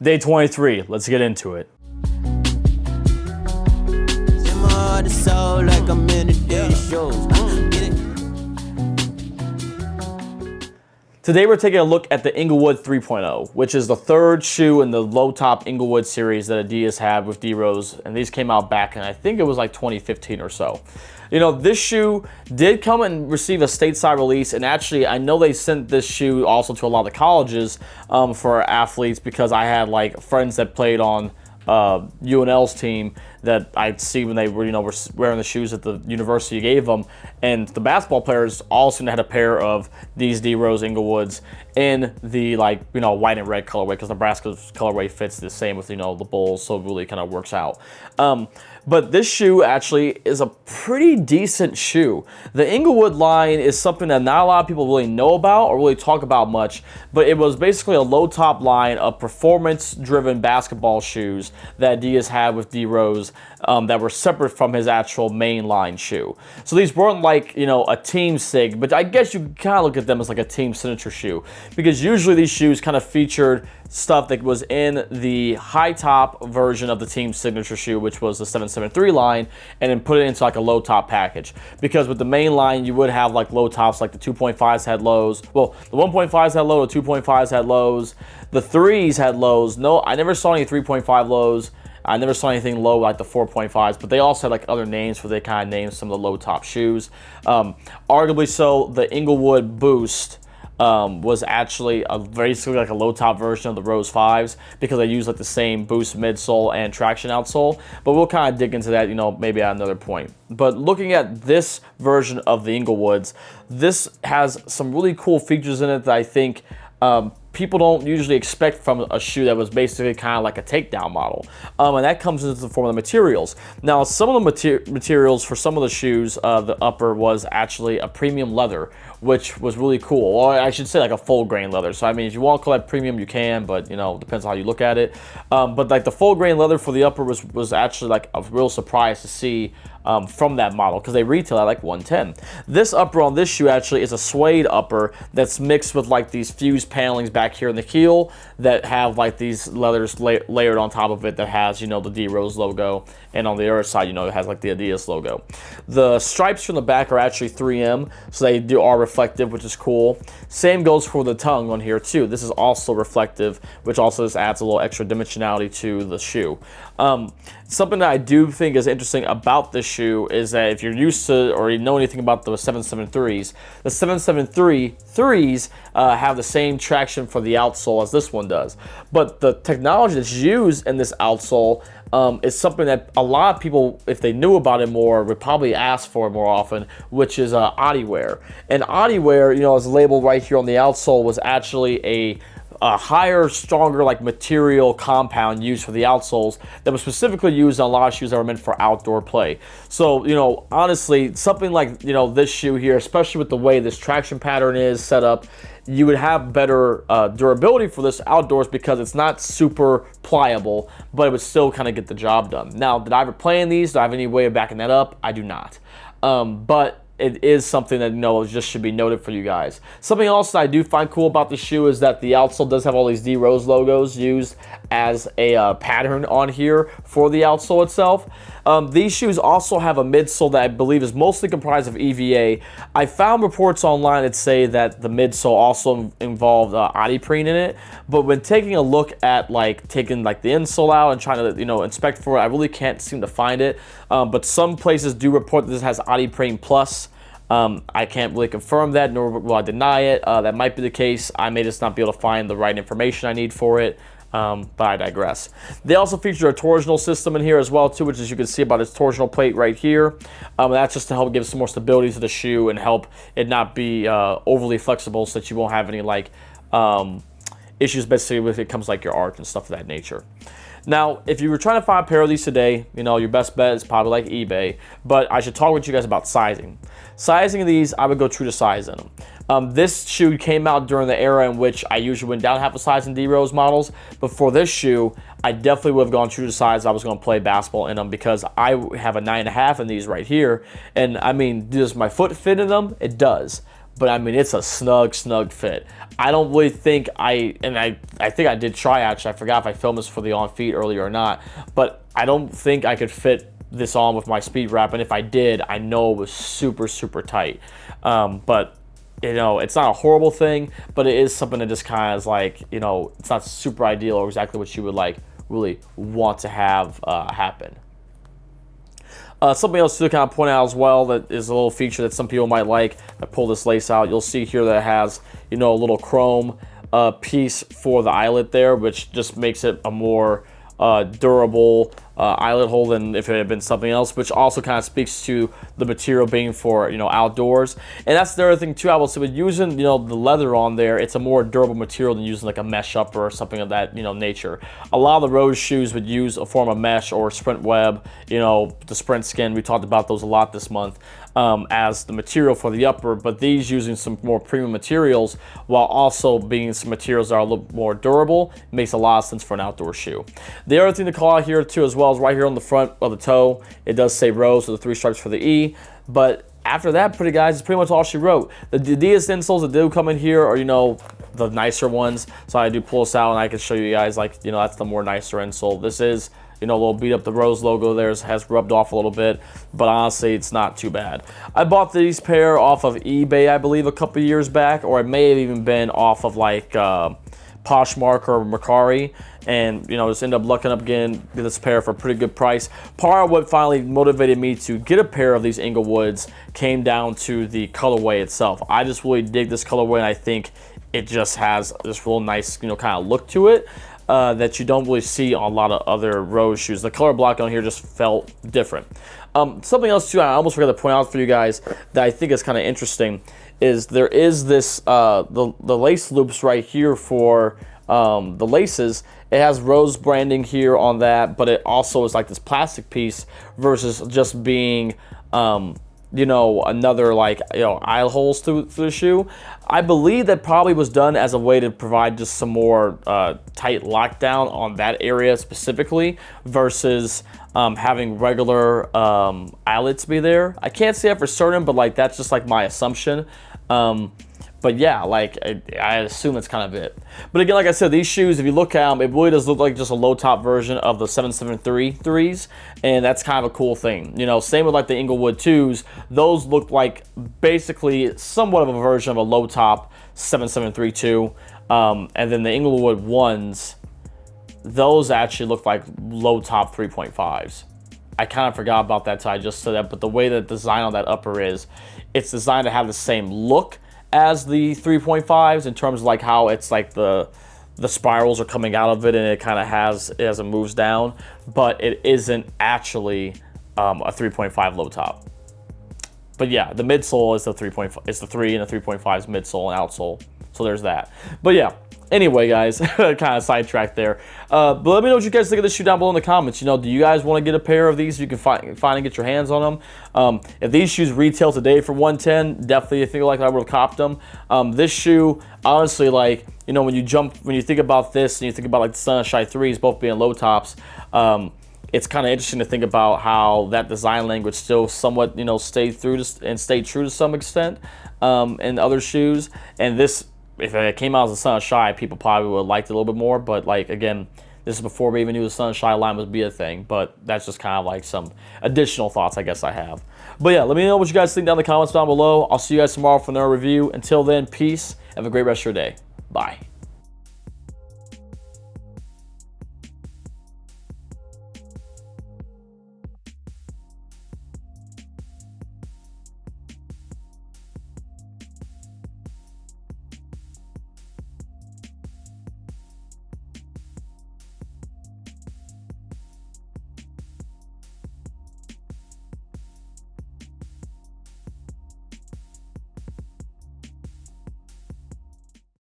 Day 23, let's get into it. Today we're taking a look at the Englewood 3.0, which is the third shoe in the low-top Englewood series that Adidas had with D-Rose, and these came out back in, I think it was like 2015 or so. You know, this shoe did come and receive a stateside release, and actually I know they sent this shoe also to a lot of the colleges for athletes, because I had like friends that played on UNL's team that I'd see when they were, were wearing the shoes that the university gave them, and the basketball players also had a pair of these D-Rose Englewoods in the white and red colorway, because Nebraska's colorway fits the same with the Bulls, so it really kind of works out. But this shoe actually is a pretty decent shoe. The Englewood line is something that not a lot of people really know about or really talk about much, but it was basically a low top line of performance-driven basketball shoes that Adidas had with D-Rose that were separate from his actual main line shoe. So these weren't like, a team sig, but I guess you can kind of look at them as like a team signature shoe, because usually these shoes kind of featured stuff that was in the high top version of the team signature shoe, which was the 773 line, and then put it into like a low top package. Because with the main line, you would have like low tops, like the 2.5s had lows. Well, the 1.5s had low, the 2.5s had lows, the 3s had lows. No, I never saw any 3.5 lows. I never saw anything low like the 4.5s, but they also had like other names where they kind of named some of the low top shoes. Arguably so, the Englewood Boost was actually basically like a low top version of the Rose 5s, because they use like the same boost midsole and traction outsole. But we'll kind of dig into that, maybe at another point. But looking at this version of the Englewoods, this has some really cool features in it that I think people don't usually expect from a shoe that was basically kind of like a takedown model. And that comes into the form of the materials. Now, some of the materials for some of the shoes, the upper was actually a premium leather, which was really cool. Or I should say like a full grain leather. So I mean, if you want to call that premium, you can, but depends on how you look at it. But like the full grain leather for the upper was actually like a real surprise to see from that model, because they retail at like $110. This upper on this shoe actually is a suede upper that's mixed with like these fused panelings back here in the heel that have like these leathers layered on top of it that has the D-Rose logo, and on the other side it has like the Adidas logo. The stripes from the back are actually 3M, so they are reflective, which is cool. Same goes for the tongue on here too. This is also reflective, which also just adds a little extra dimensionality to the shoe. Something that I do think is interesting about this shoe is that if you're used to or you know anything about the 773s, the 773s have the same traction for the outsole as this one does. But the technology that's used in this outsole is something that a lot of people, if they knew about it more, would probably ask for more often, which is OddiWear. And OddiWear, as labeled right here on the outsole, was actually a higher, stronger material compound used for the outsoles that was specifically used on a lot of shoes that were meant for outdoor play. So, honestly, something like, this shoe here, especially with the way this traction pattern is set up, you would have better durability for this outdoors, because it's not super pliable, but it would still kind of get the job done. Now, did I ever play in these? Do I have any way of backing that up? I do not. But it is something that just should be noted for you guys. Something else that I do find cool about the shoe is that the outsole does have all these D-Rose logos used as a pattern on here for the outsole itself. These shoes also have a midsole that I believe is mostly comprised of EVA. I found reports online that say that the midsole also involved Adiprene in it, but when taking a look at taking the insole out and trying to inspect for it, I really can't seem to find it. But some places do report that this has Adiprene Plus. I can't really confirm that, nor will I deny it. That might be the case. I may just not be able to find the right information I need for it. But I digress. They also feature a torsional system in here as well too, which, as you can see, about its torsional plate right here. That's just to help give some more stability to the shoe and help it not be overly flexible, so that you won't have any issues basically with it comes your arch and stuff of that nature. Now, if you were trying to find a pair of these today, your best bet is probably eBay, but I should talk with you guys about sizing. Sizing of these, I would go true to size in them. This shoe came out during the era in which I usually went down half a size in D-Rose models, but for this shoe, I definitely would have gone true to size. I was going to play basketball in them, because I have a 9.5 in these right here, and I mean, does my foot fit in them? It does. but I mean, it's a snug fit. I don't really think I think I did try, actually. I forgot if I filmed this for the on feet earlier or not, but I don't think I could fit this on with my speed wrap, and if I did, I know it was super tight. But you know, it's not a horrible thing, but it is something that just kind of is like, you know, it's not super ideal or exactly what you would like really want to have happen. Something else to kind of point out as well that is a little feature that some people might like. I pull this lace out, you'll see here that it has, you know, a little chrome piece for the eyelet there, which just makes it a more durable eyelet hole than if it had been something else, which also kind of speaks to the material being for, you know, outdoors. And that's the other thing too, I will say, with using, you know, the leather on there, it's a more durable material than using like a mesh upper or something of that, you know, nature. A lot of the Rose shoes would use a form of mesh or sprint web, you know, the sprint skin. We talked about those a lot this month. As the material for the upper, but these using some more premium materials while also being some materials that are a little more durable makes a lot of sense for an outdoor shoe. The other thing to call out here too as well is right here on the front of the toe, it does say Rose with the 3 stripes for the E, but after that, guys, it's pretty much all she wrote. The Adidas insoles that do come in here are, you know, the nicer ones. So I do pull this out and I can show you guys, like, you know, that's the more nicer insole. This is, you know, a little beat up. The Rose logo there has rubbed off a little bit, but honestly, it's not too bad. I bought these pair off of eBay, I believe, a couple years back, or it may have even been off of like Poshmark or Mercari, and you know, just ended up looking up getting this pair for a pretty good price. Part of what finally motivated me to get a pair of these Englewoods came down to the colorway itself. I just really dig this colorway, and I think it just has this real nice, you know, kind of look to it. That you don't really see on a lot of other Rose shoes. The color block on here just felt different. Something else too, I almost forgot to point out for you guys that I think is kind of interesting is there is this, the lace loops right here for the laces. It has Rose branding here on that, but it also is like this plastic piece versus just being, you know, another like, you know, eye holes through the shoe. I believe that probably was done as a way to provide just some more tight lockdown on that area specifically versus having regular eyelets be there. I can't say that for certain, but like that's just like my assumption. But yeah, like I assume that's kind of it. But again, like I said, these shoes, if you look at them, it really does look like just a low top version of the 773 threes, and that's kind of a cool thing. You know, same with like the Englewood 2s, those look like basically somewhat of a version of a low top 773 2. And then the Englewood 1s, those actually look like low top 3.5s. I kind of forgot about that, so I just said that, but the way the design on that upper is, it's designed to have the same look as the 3.5s in terms of like how it's like the spirals are coming out of it, and it kind of has as it moves down, but it isn't actually a 3.5 low top. But yeah, the midsole is the 3.5, it's the 3 and the 3.5's midsole and outsole. So there's that. But yeah, anyway, guys, kind of sidetracked there. But let me know what you guys think of this shoe down below in the comments. You know, do you guys want to get a pair of these? You can find and get your hands on them. If these shoes retail today for $110, definitely I think like I would have copped them. This shoe, honestly, like, you know, when you think about this and you think about like the Sunshine 3s both being low tops, it's kind of interesting to think about how that design language still somewhat, you know, stayed true to some extent in other shoes. And this, if it came out as a Sunshine, people probably would have liked it a little bit more. But like, again, this is before we even knew the Sunshine line would be a thing. But that's just kind of like some additional thoughts I guess I have. But yeah, let me know what you guys think down in the comments down below. I'll see you guys tomorrow for another review. Until then, peace. Have a great rest of your day. Bye.